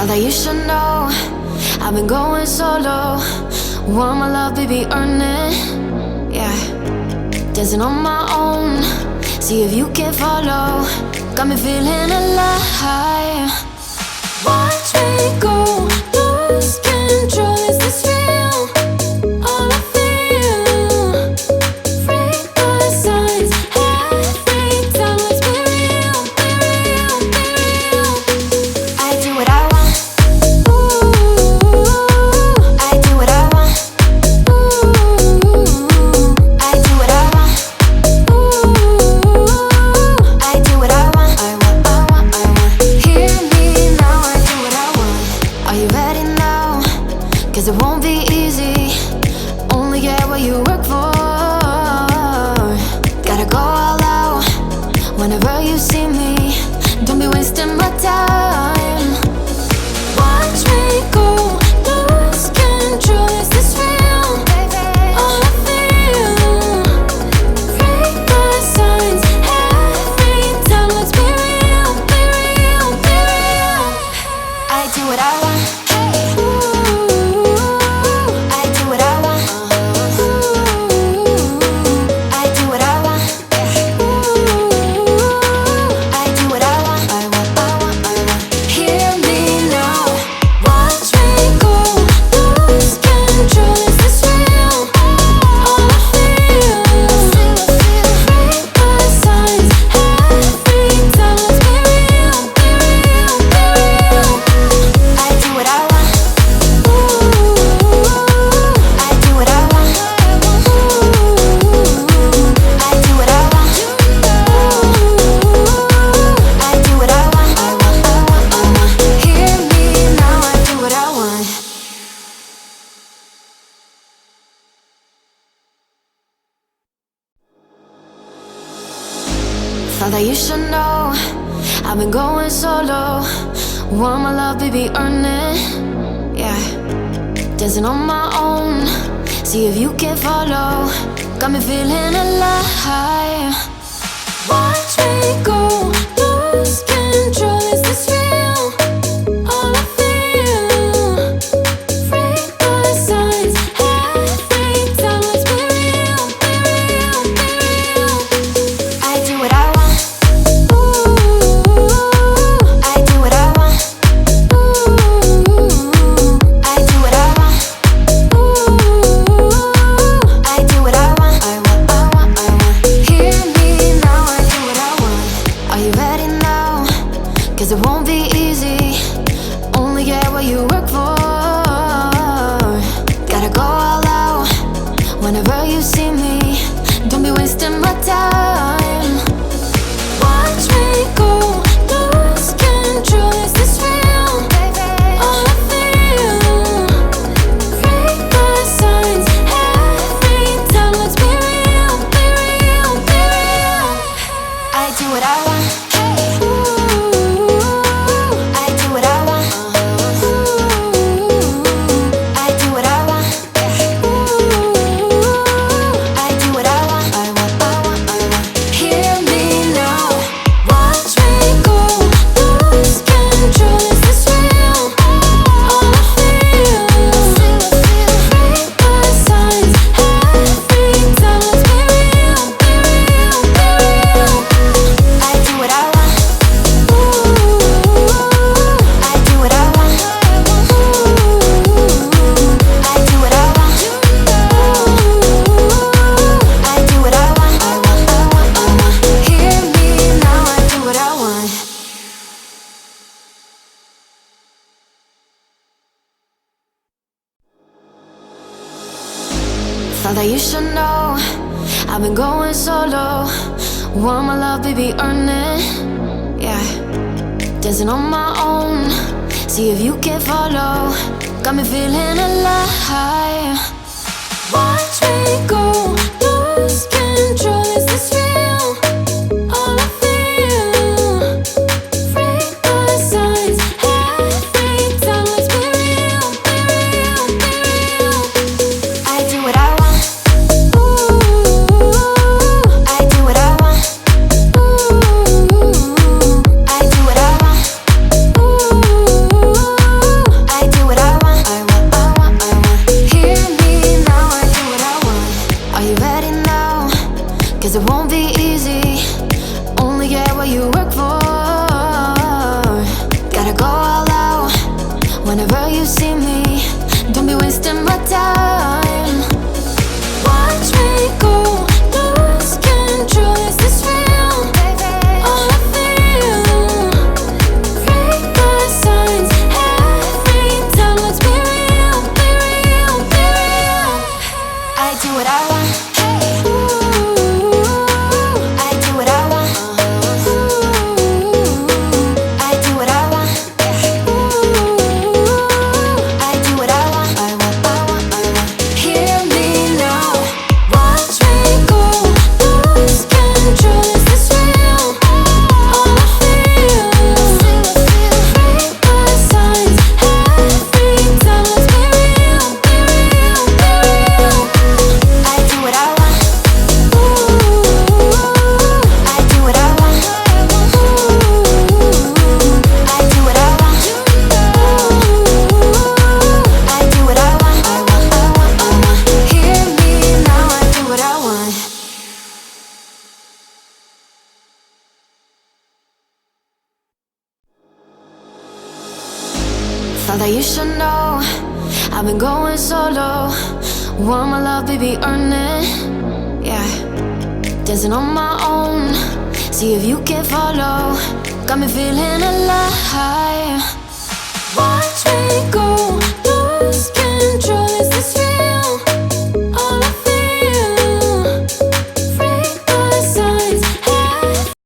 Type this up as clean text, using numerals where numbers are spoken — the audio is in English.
Thought that you should know I've been going solo. Want my love, baby, earn it. Yeah, dancing on my own. See if you can follow. Got me feeling alive. Watch me go, lose control. Is this real? All I feel. Freak the signs. Every time, let's be real, be real, be real. I do what I want. Ooh, I do what I want. Ooh, I do what I want. Ooh, I do what I want. I want, I want, I want. Hear me now, I do what I want. Are you ready now? 'Cause it won't be easy. Only get what you work for. Gotta go all out whenever you see me. Don't be wasting my time. Watch me go, lose control. Is this real? All I feel. Freak the signs. Every time, let's be real, be real, be real. I do what I want. Ooh, I do what I want. Ooh, I do what I want. Ooh, I do what I want. I want, I want, I want. Hear me now. Watch me go, lose control. Is this real? All I feel. Freak the signs. Every time, let's be real, be real, be real. I do what I want. Ooh, I do what I want. Ooh, I do what I want. Ooh, I do what I want. I want, I want, I want. Hear me now, I do what I want. Thought that you should know I've been going solo. Want my love, baby, earn it. Yeah, dancing on my own. See if you can follow. Got me feeling alive. Watch me go, lose control. Is this real? All I feel. Freak the signs. Every time, let's be real, be real, be real. I do what I want. Ooh, I do what I want. Ooh, I do what I want. Ooh, I do what I want. I want, I want, I want. Hear me now, I do what I want. Are you ready now? 'Cause it won't be easy. Only get what you work for. Gotta go all out whenever you see me. Don't be wasting my time. Watch me go, lose control. Is this real? All I feel. Freak the signs. Every time, let's be real, be real, be real. I do what I want. Ooh, I do what I want. Ooh, I do what I want. Ooh, I do what I want. I want, I want, I want. Hear me now. Watch me go, lose control. Is this real? All I feel. Freak the signs. Every time, let's be real, be real, be real. I do what I want. Ooh, I do what I want. Ooh, I do what I want. Ooh, I do what I want. I want, I want, I want. Hear me now, I do what I want. Thought that you should know I've been going solo. Want my love, baby, earn it. Yeah, dancing on my own. See if you can follow. Got me feeling alive. Watch me go, lose control. Is this real? All I feel. Freak the signs. Every time, let's be real, be real, be real. I do what I want. Ooh, I do what I want. Ooh, I do what I want. Ooh, Thought that you should know I've been going solo. Want my love, baby, earn it. Yeah, dancing on my own. See if you can follow. Got me feeling alive. Watch me go.